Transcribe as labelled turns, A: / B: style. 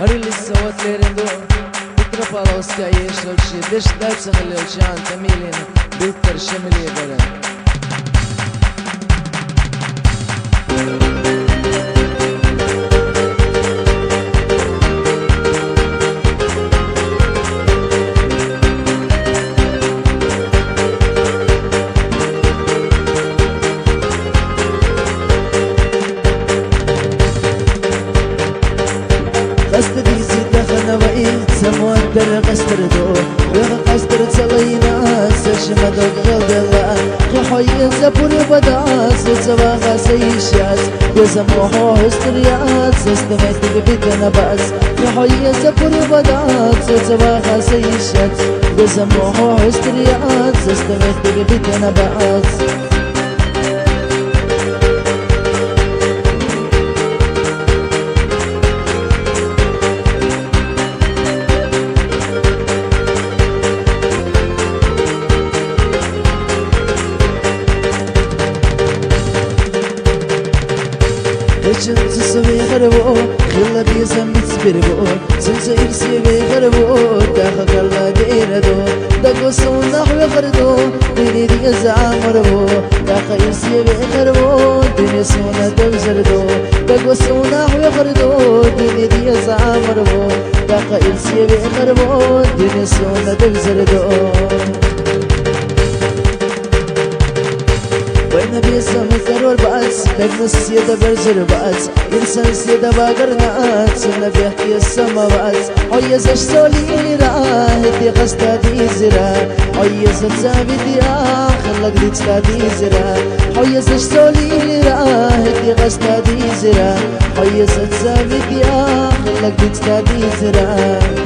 A: هري اللي سوت ليرندو تترفع لوسكاي شلشي دش داس خلي الشان تميلين بيتر شملي برن سموندر قستر دو ويغ قستر تلينا سشمد غلدلا خحي زبور بداس زواغا سيشات يزموحو هستريات سستميت ببدنا باس خحي زبور بداس زواغا سيشات يزموحو هستريات سستميت ببدنا باس جنت سوي غربو خلا بيزم تسبربو سمسا إرسي بغربو داخل الله ديردو داكو سونا حوي غردو ديني دي زعامربو داخل إرسي بغربو ديني سونا دبزردو داكو سونا حوي غردو ديني دي زعامربو داخل إرسي بغربو ديني سونا دبزردو نبي سما ضرور بأس لكن السيدة برزر بأس إنسان السيدة باقرنات نبي احكي السما بأس عيز اشتولي راه دي قصتا دي زرا عيز الزابي دي خلق دي تلا دي زرا عيز اشتولي راه دي قصتا دي زرا عيز الزابي دي خلق دي تلا دي زرا